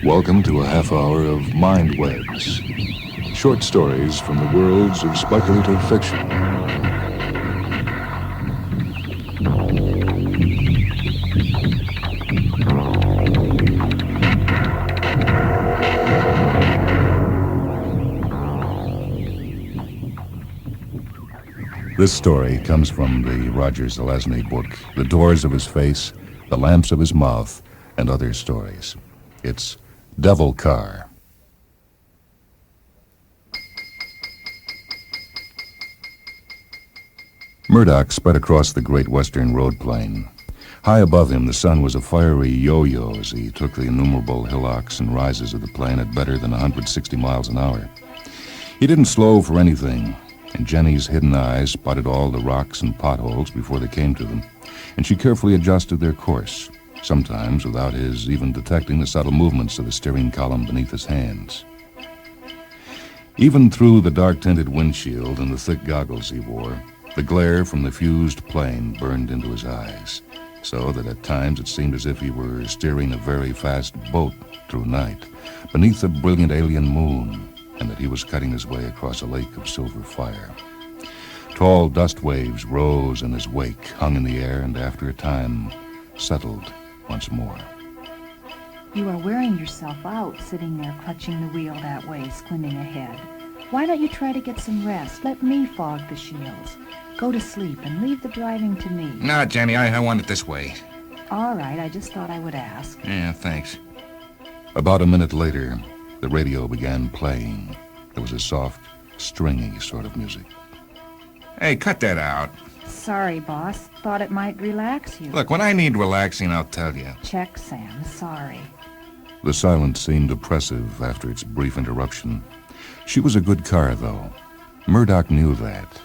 Welcome to a half hour of MINDWEBS, short stories from the worlds of speculative fiction. This story comes from the Roger Zelazny book, The Doors of His Face, The Lamps of His Mouth, and Other Stories. It's Devil Car. Murdoch sped across the great western road plain. High above him, the sun was a fiery yo-yo as he took the innumerable hillocks and rises of the plain at better than 160 miles an hour. He didn't slow for anything, and Jenny's hidden eyes spotted all the rocks and potholes before they came to them, and she carefully adjusted their course, sometimes without his even detecting the subtle movements of the steering column beneath his hands. Even through the dark-tinted windshield and the thick goggles he wore, the glare from the fused plane burned into his eyes, so that at times it seemed as if he were steering a very fast boat through night, beneath a brilliant alien moon, and that he was cutting his way across a lake of silver fire. Tall dust waves rose in his wake, hung in the air, and after a time settled once more. You are wearing yourself out, sitting there clutching the wheel that way, squinting ahead. Why don't you try to get some rest? Let me fog the shields. Go to sleep and leave the driving to me. No, Jenny, I want it this way. All right, I just thought I would ask. Yeah, thanks. About a minute later, the radio began playing. There was a soft, stringy sort of music. Hey, cut that out. Sorry, boss. Thought it might relax you. Look, when I need relaxing, I'll tell you. Check, Sam. Sorry. The silence seemed oppressive after its brief interruption. She was a good car, though. Murdoch knew that.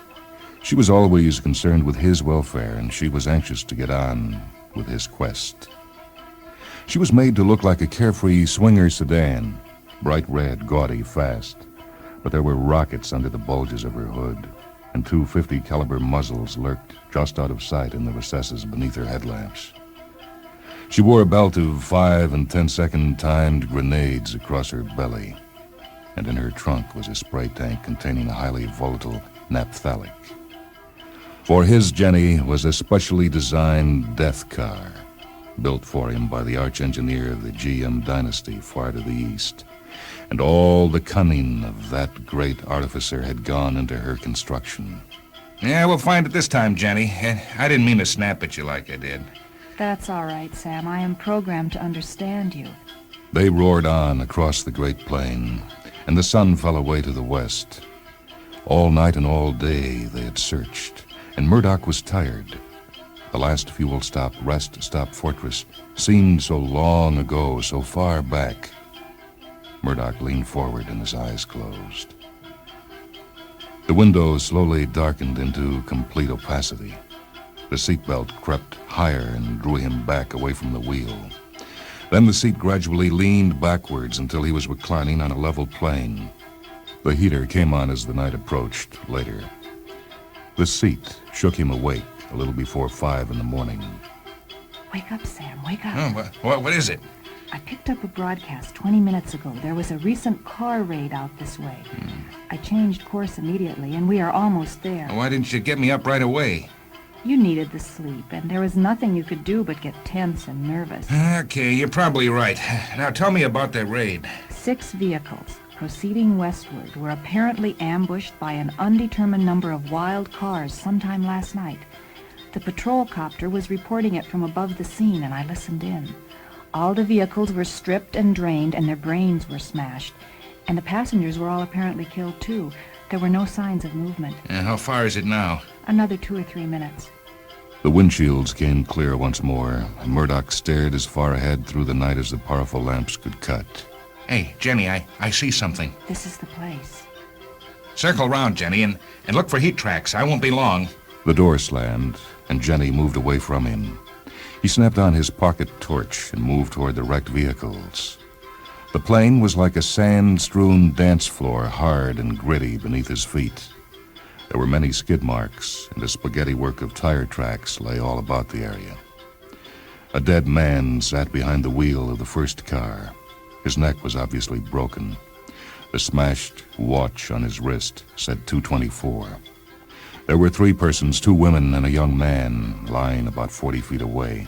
She was always concerned with his welfare, and she was anxious to get on with his quest. She was made to look like a carefree swinger sedan, bright red, gaudy, fast. But there were rockets under the bulges of her hood, and two .50 caliber muzzles lurked just out of sight in the recesses beneath her headlamps. She wore a belt of 5 and 10-second timed grenades across her belly, and in her trunk was a spray tank containing a highly volatile naphthalic. For his Jenny was a specially designed death car, built for him by the arch-engineer of the GM dynasty far to the east, and all the cunning of that great artificer had gone into her construction. Yeah, we'll find it this time, Jenny. I didn't mean to snap at you like I did. That's all right, Sam. I am programmed to understand you. They roared on across the great plain, and the sun fell away to the west. All night and all day they had searched, and Murdoch was tired. The last fuel stop, Rest Stop Fortress, seemed so long ago, so far back. Murdoch leaned forward and his eyes closed. The window slowly darkened into complete opacity. The seatbelt crept higher and drew him back away from the wheel. Then the seat gradually leaned backwards until he was reclining on a level plane. The heater came on as the night approached later. The seat shook him awake a little before 5 in the morning. Wake up, Sam. Wake up. Oh, what is it? I picked up a broadcast 20 minutes ago. There was a recent car raid out this way. I changed course immediately, and we are almost there. Why didn't you get me up right away? You needed the sleep, and there was nothing you could do but get tense and nervous. Okay, you're probably right. Now tell me about that raid. 6 vehicles, proceeding westward, were apparently ambushed by an undetermined number of wild cars sometime last night. The patrol copter was reporting it from above the scene, and I listened in. All the vehicles were stripped and drained, and their brains were smashed. And the passengers were all apparently killed, too. There were no signs of movement. How far is it now? Another 2 or 3 minutes. The windshields came clear once more, and Murdoch stared as far ahead through the night as the powerful lamps could cut. Hey, Jenny, I see something. This is the place. Circle round, Jenny, and look for heat tracks. I won't be long. The door slammed, and Jenny moved away from him. He snapped on his pocket torch and moved toward the wrecked vehicles. The plain was like a sand-strewn dance floor, hard and gritty beneath his feet. There were many skid marks, and a spaghetti work of tire tracks lay all about the area. A dead man sat behind the wheel of the first car. His neck was obviously broken. The smashed watch on his wrist said 2:24. There were 3 persons, 2 women and a young man, lying about 40 feet away.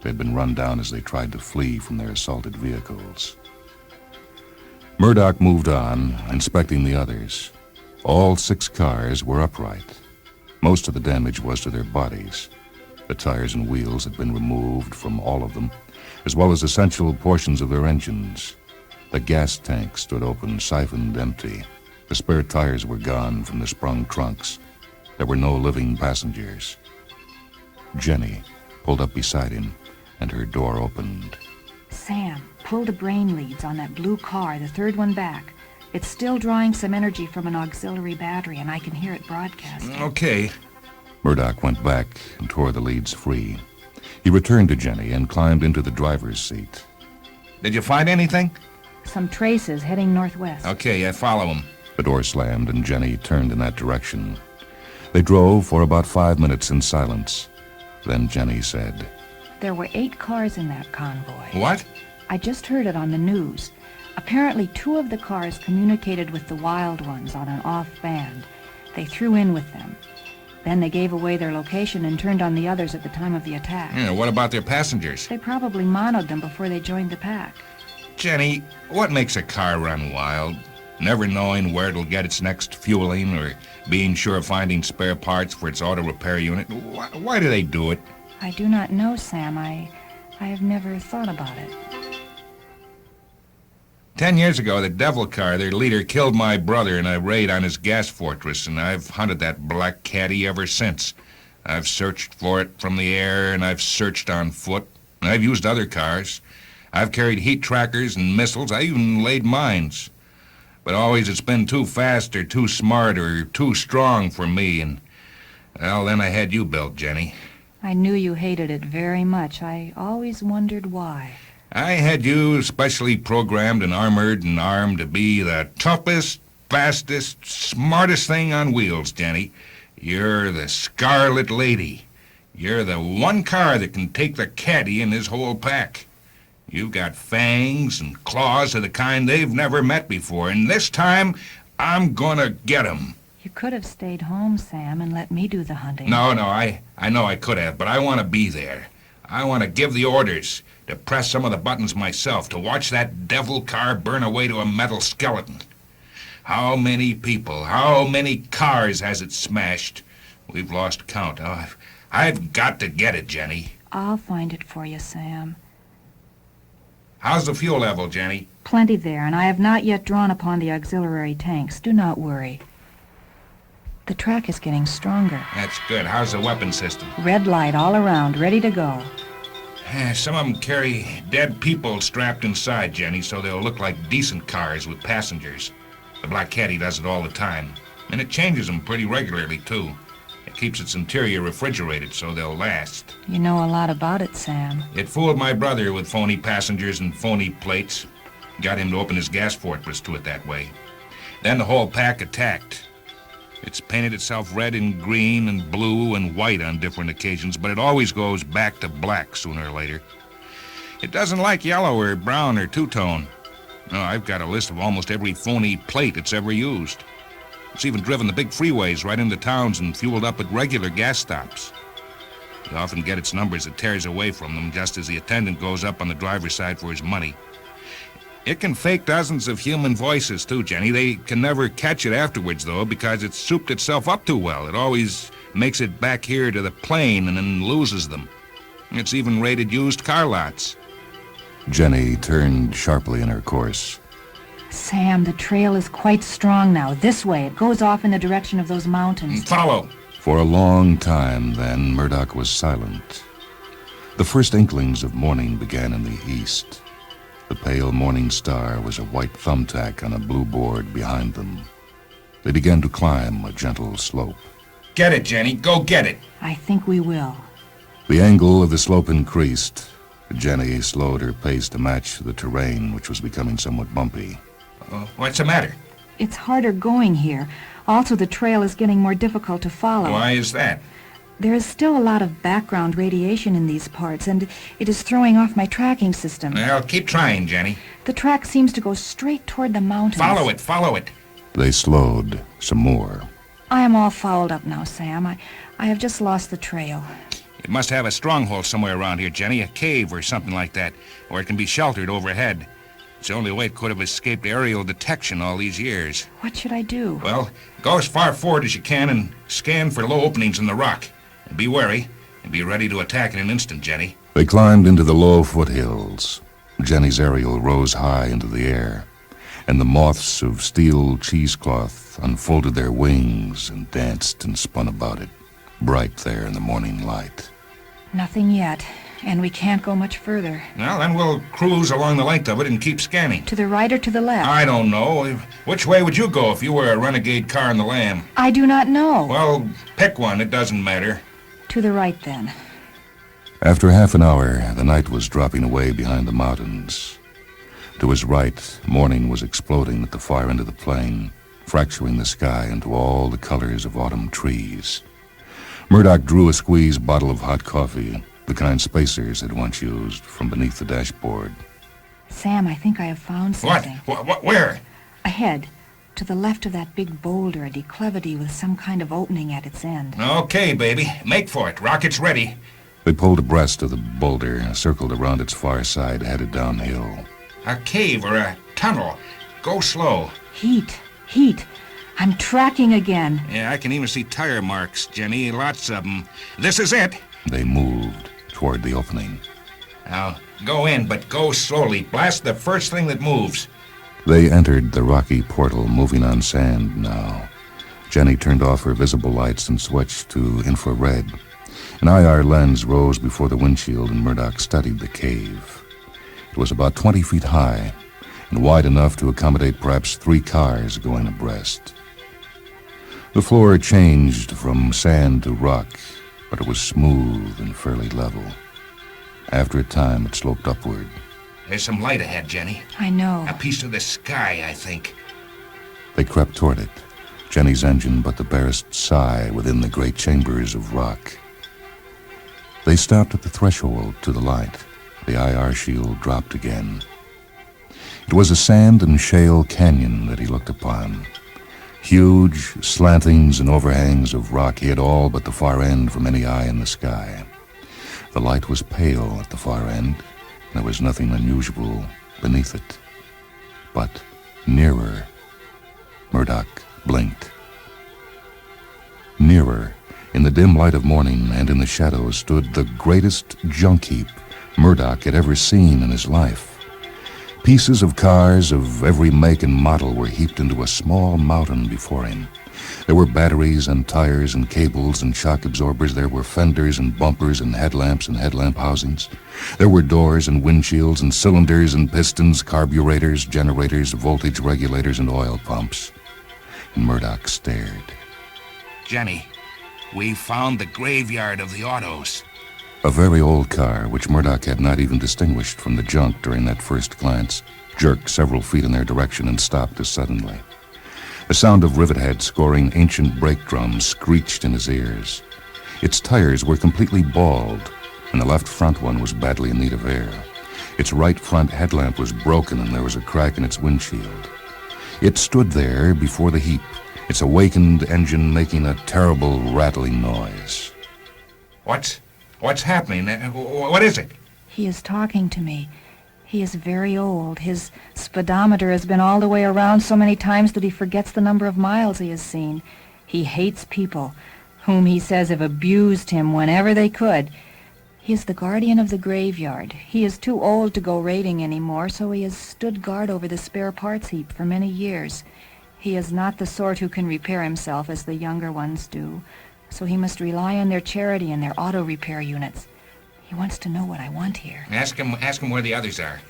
They'd been run down as they tried to flee from their assaulted vehicles. Murdoch moved on, inspecting the others. All 6 cars were upright. Most of the damage was to their bodies. The tires and wheels had been removed from all of them, as well as essential portions of their engines. The gas tank stood open, siphoned empty. The spare tires were gone from the sprung trunks. There were no living passengers. Jenny pulled up beside him, and her door opened. Sam, pull the brain leads on that blue car, the 3rd one back. It's still drawing some energy from an auxiliary battery, and I can hear it broadcasting. Okay. Murdoch went back and tore the leads free. He returned to Jenny and climbed into the driver's seat. Did you find anything? Some traces heading northwest. Okay, I follow them. The door slammed and Jenny turned in that direction. They drove for about 5 minutes in silence. Then Jenny said, There were 8 cars in that convoy. What? I just heard it on the news. Apparently 2 of the cars communicated with the wild ones on an off band. They threw in with them. Then they gave away their location and turned on the others at the time of the attack. Yeah, what about their passengers? They probably monoed them before they joined the pack. Jenny, what makes a car run wild? Never knowing where it'll get its next fueling or being sure of finding spare parts for its auto repair unit. Why do they do it? I do not know, Sam. I have never thought about it. 10 years ago, the Devil Car, their leader, killed my brother in a raid on his gas fortress, and I've hunted that black caddy ever since. I've searched for it from the air, and I've searched on foot. I've used other cars. I've carried heat trackers and missiles. I even laid mines. But always it's been too fast or too smart or too strong for me, and, well, then I had you built, Jenny. I knew you hated it very much. I always wondered why. I had you specially programmed and armored and armed to be the toughest, fastest, smartest thing on wheels, Jenny. You're the Scarlet Lady. You're the one car that can take the caddy in his whole pack. You've got fangs and claws of the kind they've never met before, and this time, I'm gonna get 'em. You could have stayed home, Sam, and let me do the hunting. No, I know I could have, but I want to be there. I want to give the orders, to press some of the buttons myself, to watch that devil car burn away to a metal skeleton. How many people, how many cars has it smashed? We've lost count. Oh, I've got to get it, Jenny. I'll find it for you, Sam. How's the fuel level, Jenny? Plenty there, and I have not yet drawn upon the auxiliary tanks. Do not worry. The track is getting stronger. That's good. How's the weapon system? Red light all around, ready to go. Some of them carry dead people strapped inside, Jenny, so they'll look like decent cars with passengers. The Black Caddy does it all the time, and it changes them pretty regularly, too. It keeps its interior refrigerated so they'll last. You know a lot about it, Sam. It fooled my brother with phony passengers and phony plates. Got him to open his gas fortress to it that way. Then the whole pack attacked. It's painted itself red and green and blue and white on different occasions, but it always goes back to black sooner or later. It doesn't like yellow or brown or two-tone. No, I've got a list of almost every phony plate it's ever used. It's even driven the big freeways right into towns and fueled up at regular gas stops. You often get its numbers that tears away from them just as the attendant goes up on the driver's side for his money. It can fake dozens of human voices, too, Jenny. They can never catch it afterwards, though, because it's souped itself up too well. It always makes it back here to the plane and then loses them. It's even raided used car lots. Jenny turned sharply in her course. Sam, the trail is quite strong now. This way. It goes off in the direction of those mountains. Follow. For a long time, then, Murdoch was silent. The first inklings of morning began in the east. The pale morning star was a white thumbtack on a blue board behind them. They began to climb a gentle slope. Get it, Jenny. Go get it. I think we will. The angle of the slope increased. Jenny slowed her pace to match the terrain, which was becoming somewhat bumpy. What's the matter? It's harder going here. Also, the trail is getting more difficult to follow. Why is that? There is still a lot of background radiation in these parts, and it is throwing off my tracking system. Well, keep trying, Jenny. The track seems to go straight toward the mountains. Follow it. They slowed some more. I am all fouled up now, Sam. I have just lost the trail. It must have a stronghold somewhere around here, Jenny, a cave or something like that, or it can be sheltered overhead. It's the only way it could have escaped aerial detection all these years. What should I do? Well, go as far forward as you can and scan for low openings in the rock. And be wary, and be ready to attack in an instant, Jenny. They climbed into the low foothills. Jenny's aerial rose high into the air, and the moths of steel cheesecloth unfolded their wings and danced and spun about it, bright there in the morning light. Nothing yet, and we can't go much further. Well, then we'll cruise along the length of it and keep scanning. To the right or to the left? I don't know. Which way would you go if you were a renegade car in the Lamb? I do not know. Well, pick one. It doesn't matter. To the right, then. After half an hour, the night was dropping away behind the mountains. To his right, morning was exploding at the far end of the plain, fracturing the sky into all the colors of autumn trees. Murdoch drew a squeezed bottle of hot coffee, the kind spacers had once used, from beneath the dashboard. Sam, I think I have found something. What? Where? Ahead. To the left of that big boulder, a declivity with some kind of opening at its end. Okay, baby. Make for it. Rocket's ready. They pulled abreast of the boulder, circled around its far side, headed downhill. A cave or a tunnel. Go slow. Heat. I'm tracking again. Yeah, I can even see tire marks, Jenny. Lots of them. This is it. They moved toward the opening. Now, go in, but go slowly. Blast the first thing that moves. They entered the rocky portal, moving on sand now. Jenny turned off her visible lights and switched to infrared. An IR lens rose before the windshield, and Murdoch studied the cave. It was about 20 feet high and wide enough to accommodate perhaps 3 cars going abreast. The floor changed from sand to rock, but it was smooth and fairly level. After a time, it sloped upward. There's some light ahead, Jenny. I know. A piece of the sky, I think. They crept toward it, Jenny's engine but the barest sigh within the great chambers of rock. They stopped at the threshold to the light. The IR shield dropped again. It was a sand and shale canyon that he looked upon. Huge slantings and overhangs of rock hid all but the far end from any eye in the sky. The light was pale at the far end. There was nothing unusual beneath it. But nearer, Murdoch blinked. Nearer, in the dim light of morning and in the shadows, stood the greatest junk heap Murdoch had ever seen in his life. Pieces of cars of every make and model were heaped into a small mountain before him. There were batteries and tires and cables and shock absorbers. There were fenders and bumpers and headlamps and headlamp housings. There were doors and windshields and cylinders and pistons, carburetors, generators, voltage regulators, and oil pumps. And Murdoch stared. Jenny, we found the graveyard of the autos. A very old car, which Murdoch had not even distinguished from the junk during that first glance, jerked several feet in their direction and stopped as suddenly. The sound of rivet heads scoring ancient brake drums screeched in his ears. Its tires were completely bald, and the left front one was badly in need of air. Its right front headlamp was broken, and there was a crack in its windshield. It stood there before the heap, its awakened engine making a terrible rattling noise. What's happening? What is it? He is talking to me. He is very old. His speedometer has been all the way around so many times that he forgets the number of miles he has seen. He hates people, whom he says have abused him whenever they could. He is the guardian of the graveyard. He is too old to go raiding anymore, so he has stood guard over the spare parts heap for many years. He is not the sort who can repair himself as the younger ones do, so he must rely on their charity and their auto repair units. He wants to know what I want here. Ask him where the others are.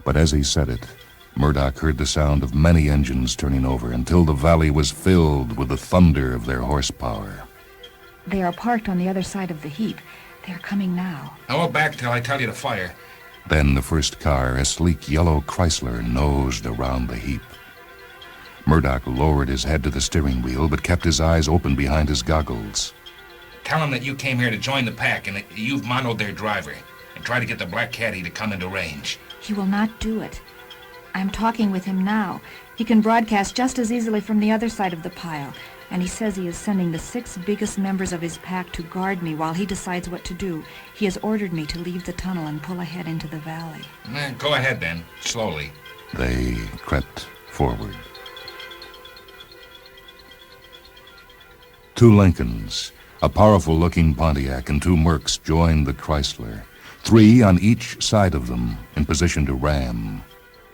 But as he said it, Murdoch heard the sound of many engines turning over until the valley was filled with the thunder of their horsepower. They are parked on the other side of the heap. They are coming now. Hold back till I tell you to fire. Then the first car, a sleek yellow Chrysler, nosed around the heap. Murdoch lowered his head to the steering wheel, but kept his eyes open behind his goggles. Tell them that you came here to join the pack and that you've monoed their driver. And try to get the black caddy to come into range. He will not do it. I'm talking with him now. He can broadcast just as easily from the other side of the pile. And he says he is sending the 6 biggest members of his pack to guard me while he decides what to do. He has ordered me to leave the tunnel and pull ahead into the valley. Go ahead then, slowly. They crept forward. 2 Lincolns, a powerful-looking Pontiac, and 2 Mercs joined the Chrysler. 3 on each side of them, in position to ram.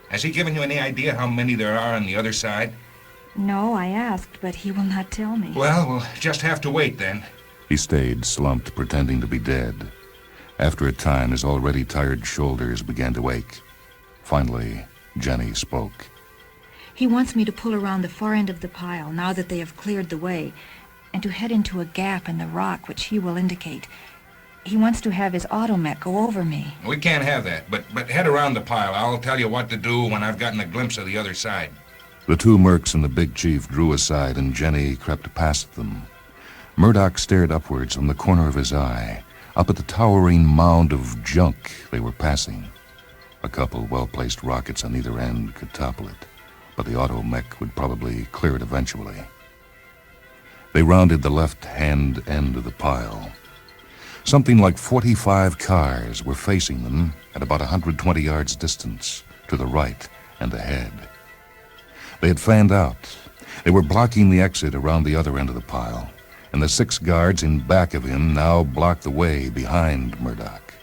Has he given you any idea how many there are on the other side? No, I asked, but he will not tell me. Well, we'll just have to wait then. He stayed slumped, pretending to be dead. After a time, his already tired shoulders began to ache. Finally, Jenny spoke. He wants me to pull around the far end of the pile, now that they have cleared the way, and to head into a gap in the rock, which he will indicate. He wants to have his automech go over me. We can't have that, but head around the pile. I'll tell you what to do when I've gotten a glimpse of the other side. The 2 Mercs and the big chief drew aside, and Jenny crept past them. Murdoch stared upwards from the corner of his eye, up at the towering mound of junk they were passing. A couple well-placed rockets on either end could topple it, but the automech would probably clear it eventually. They rounded the left-hand end of the pile. Something like 45 cars were facing them at about 120 yards distance, to the right and ahead. They had fanned out. They were blocking the exit around the other end of the pile, and the 6 guards in back of him now blocked the way behind Murdoch.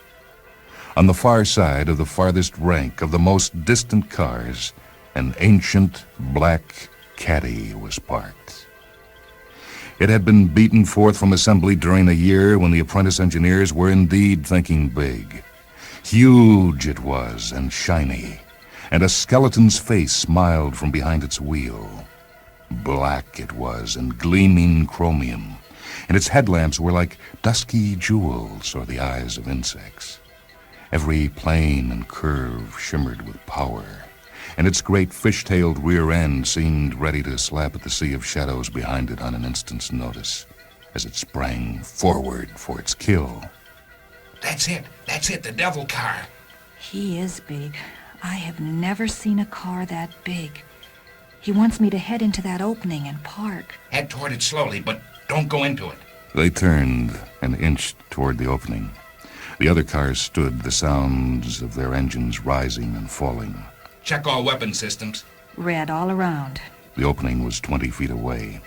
On the far side of the farthest rank of the most distant cars, an ancient black caddy was parked. It had been beaten forth from assembly during a year when the apprentice engineers were indeed thinking big. Huge it was and shiny, and a skeleton's face smiled from behind its wheel. Black it was and gleaming chromium, and its headlamps were like dusky jewels or the eyes of insects. Every plane and curve shimmered with power, and its great fish-tailed rear end seemed ready to slap at the sea of shadows behind it on an instant's notice as it sprang forward for its kill. That's it, the devil car. He is big. I have never seen a car that big. He wants me to head into that opening and park. Head toward it slowly, but don't go into it. They turned and inched toward the opening. The other cars stood, the sounds of their engines rising and falling. Check all weapon systems. Red all around. The opening was 20 feet away.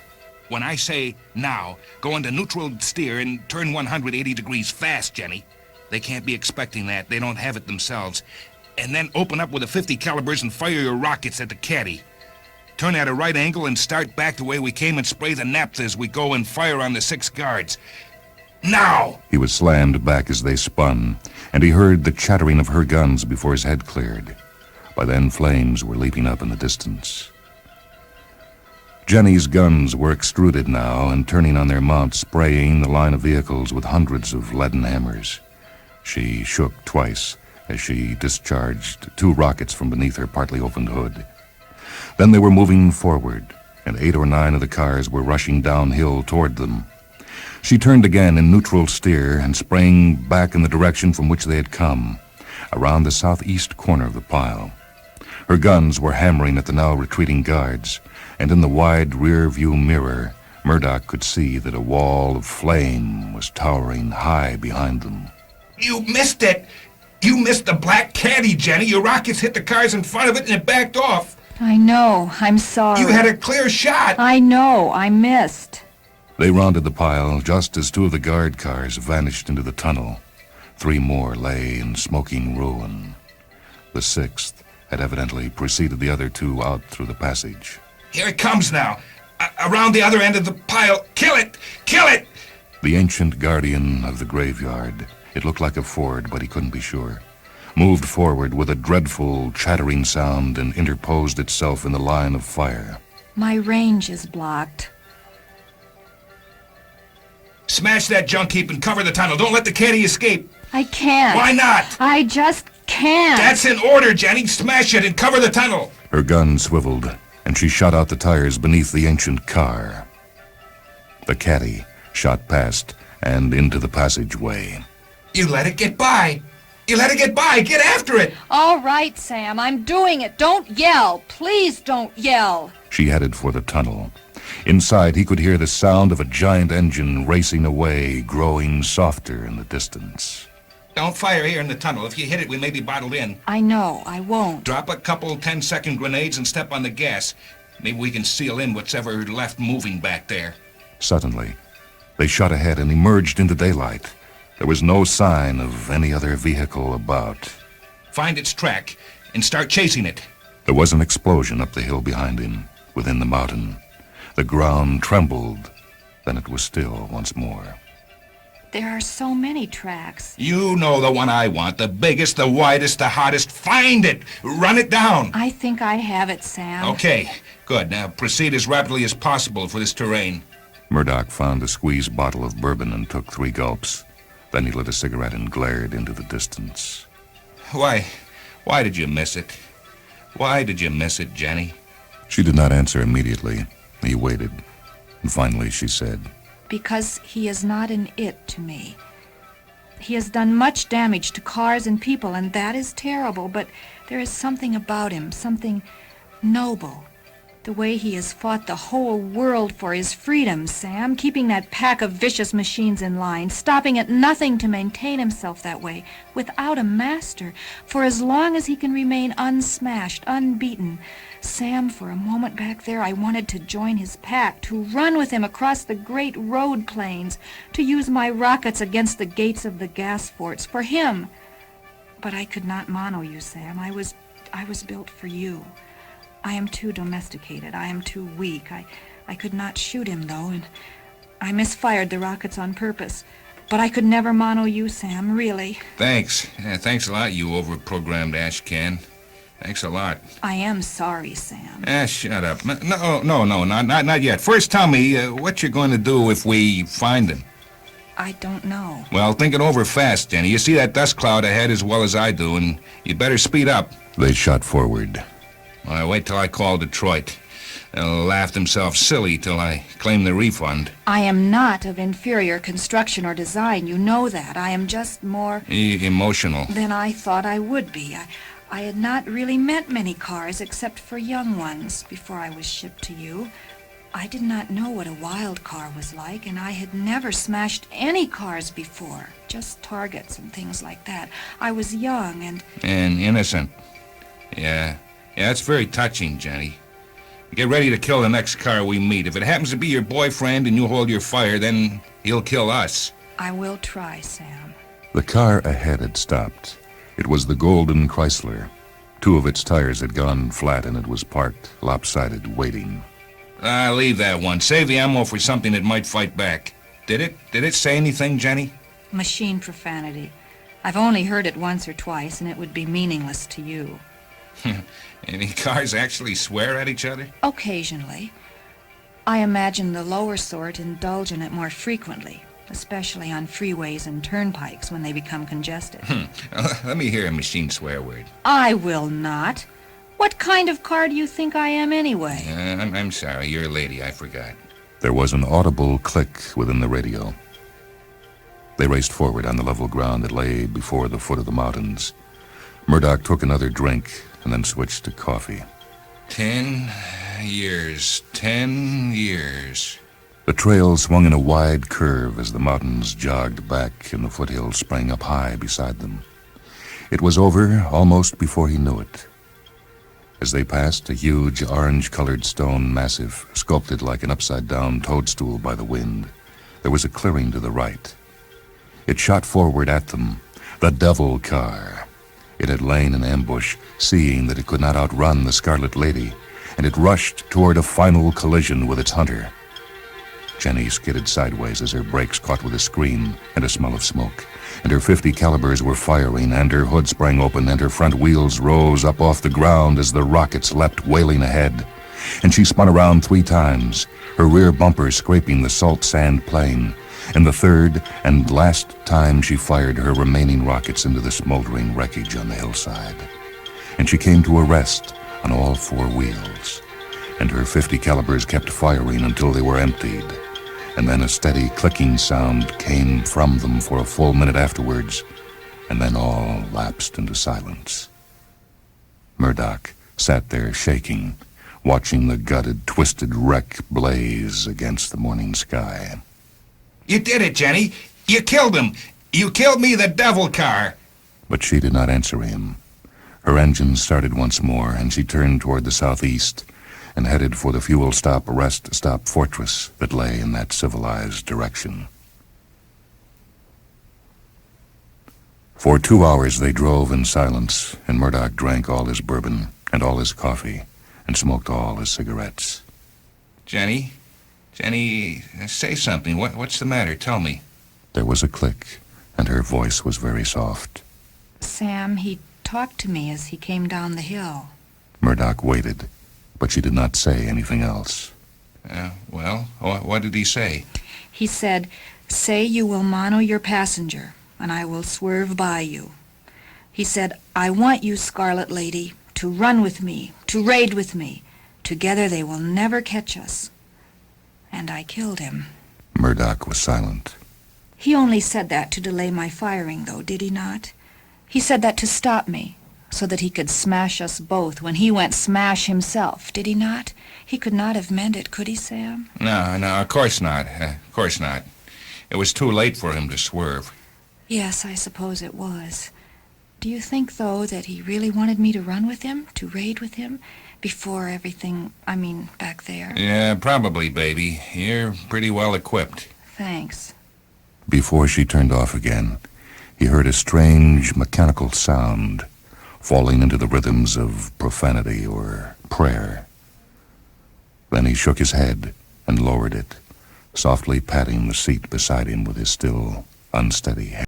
When I say now, go into neutral steer and turn 180 degrees fast, Jenny. They can't be expecting that. They don't have it themselves. And then open up with the 50 calibers and fire your rockets at the caddy. Turn at a right angle and start back the way we came and spray the naphtha as we go and fire on the 6 guards. Now! He was slammed back as they spun, and he heard the chattering of her guns before his head cleared. By then, flames were leaping up in the distance. Jenny's guns were extruded now and turning on their mounts, spraying the line of vehicles with hundreds of leaden hammers. She shook twice as she discharged 2 rockets from beneath her partly opened hood. Then they were moving forward, and 8 or 9 of the cars were rushing downhill toward them. She turned again in neutral steer and sprang back in the direction from which they had come, around the southeast corner of the pile. Her guns were hammering at the now retreating guards, and in the wide rear-view mirror, Murdoch could see that a wall of flame was towering high behind them. You missed it! You missed the black caddy, Jenny. Your rockets hit the cars in front of it and it backed off. I know. I'm sorry. You had a clear shot. I know. I missed. They rounded the pile just as 2 of the guard cars vanished into the tunnel. 3 more lay in smoking ruin. The 6th had evidently preceded the other 2 out through the passage. Here it comes now. Around the other end of the pile. Kill it! Kill it! The ancient guardian of the graveyard, it looked like a Ford, but he couldn't be sure, moved forward with a dreadful chattering sound and interposed itself in the line of fire. My range is blocked. Smash that junk heap and cover the tunnel. Don't let the caddy escape. I can't. Why not? I just can't. That's an order, Jenny. Smash it and cover the tunnel. Her gun swiveled, and she shot out the tires beneath the ancient car. The caddy shot past and into the passageway. You let it get by. You let it get by. Get after it. All right, Sam, I'm doing it. Don't yell. Please don't yell. She headed for the tunnel. Inside, he could hear the sound of a giant engine racing away, growing softer in the distance. Don't fire here in the tunnel. If you hit it, we may be bottled in. I know, I won't. Drop a couple 10-second grenades and step on the gas. Maybe we can seal in what's ever left moving back there. Suddenly, they shot ahead and emerged into daylight. There was no sign of any other vehicle about. Find its track and start chasing it. There was an explosion up the hill behind him, within the mountain. The ground trembled, then it was still once more. There are so many tracks. You know the one I want, the biggest, the widest, the hottest. Find it! Run it down! I think I have it, Sam. Okay, good. Now proceed as rapidly as possible for this terrain. Murdoch found a squeezed bottle of bourbon and took 3 gulps. Then he lit a cigarette and glared into the distance. Why did you miss it? Why did you miss it, Jenny? She did not answer immediately. He waited. And finally she said, Because he is not an it to me. He has done much damage to cars and people, and that is terrible, but there is something about him, something noble. The way he has fought the whole world for his freedom, Sam, keeping that pack of vicious machines in line, stopping at nothing to maintain himself that way, without a master, for as long as he can remain unsmashed, unbeaten. Sam, for a moment back there, I wanted to join his pack, to run with him across the great road plains, to use my rockets against the gates of the gas forts, for him. But I could not mono you, Sam. I was built for you. I am too domesticated. I am too weak. I could not shoot him, though, and I misfired the rockets on purpose. But I could never mono you, Sam, really. Thanks. Yeah, thanks a lot, you overprogrammed ash can. Thanks a lot. I am sorry, Sam. Shut up. No, not yet. First tell me what you're going to do if we find him. I don't know. Well, think it over fast, Jenny. You see that dust cloud ahead as well as I do, and you'd better speed up. They shot forward. Well, wait till I call Detroit. They'll laugh themselves silly till I claim the refund. I am not of inferior construction or design. You know that. I am just more... Emotional. than I thought I would be. I had not really met many cars except for young ones before I was shipped to you. I did not know what a wild car was like, and I had never smashed any cars before, just targets and things like that. I was young and innocent. Yeah, it's very touching, Jenny. Get ready to kill the next car we meet. If it happens to be your boyfriend and you hold your fire, then he'll kill us. I will try, Sam. The car ahead had stopped. It was the golden Chrysler. 2 of its tires had gone flat and it was parked, lopsided, waiting. Leave that one. Save the ammo for something that might fight back. Did it say anything, Jenny? Machine profanity. I've only heard it once or twice, and it would be meaningless to you. Any cars actually swear at each other? Occasionally. I imagine the lower sort indulge in it more frequently, especially on freeways and turnpikes when they become congested. Let me hear a machine swear word. I will not. What kind of car do you think I am anyway? I'm sorry, you're a lady, I forgot. There was an audible click within the radio. They raced forward on the level ground that lay before the foot of the mountains. Murdoch took another drink and then switched to coffee. 10 years. 10 years. The trail swung in a wide curve as the mountains jogged back and the foothills sprang up high beside them. It was over almost before he knew it. As they passed a huge orange-colored stone massif, sculpted like an upside-down toadstool by the wind, there was a clearing to the right. It shot forward at them, the devil car. It had lain in ambush, seeing that it could not outrun the Scarlet Lady, and it rushed toward a final collision with its hunter. Jenny skidded sideways as her brakes caught with a scream and a smell of smoke, and her .50 calibers were firing, and her hood sprang open, and her front wheels rose up off the ground as the rockets leapt wailing ahead. And she spun around 3 times, her rear bumper scraping the salt sand plain, and the third and last time she fired her remaining rockets into the smoldering wreckage on the hillside. And she came to a rest on all 4 wheels, and her .50 calibers kept firing until they were emptied. and then a steady clicking sound came from them for a full minute afterwards, and then all lapsed into silence. Murdoch sat there shaking, watching the gutted, twisted wreck blaze against the morning sky. You did it, Jenny. You killed him. You killed me, the devil car. But she did not answer him. Her engine started once more, and she turned toward the southeast and headed for the fuel stop, rest stop fortress that lay in that civilized direction. For 2 hours they drove in silence, and Murdoch drank all his bourbon and all his coffee and smoked all his cigarettes. Jenny, say something. What's the matter? Tell me. There was a click, and her voice was very soft. Sam, he talked to me as he came down the hill. Murdoch waited, but she did not say anything else. Well, what did he say? He said, "Say you will mono your passenger, and I will swerve by you." He said, "I want you, Scarlet Lady, to run with me, to raid with me. Together they will never catch us." And I killed him. Murdoch was silent. He only said that to delay my firing, though, did he not? He said that to stop me, so that he could smash us both when he went smash himself, did he not? He could not have meant it, could he, Sam? No, of course not. Of course not. It was too late for him to swerve. Yes, I suppose it was. Do you think, though, that he really wanted me to run with him, to raid with him, before everything, back there? Yeah, probably, baby. You're pretty well equipped. Thanks. Before she turned off again, he heard a strange mechanical sound falling into the rhythms of profanity or prayer. Then he shook his head and lowered it, softly patting the seat beside him with his still unsteady hand.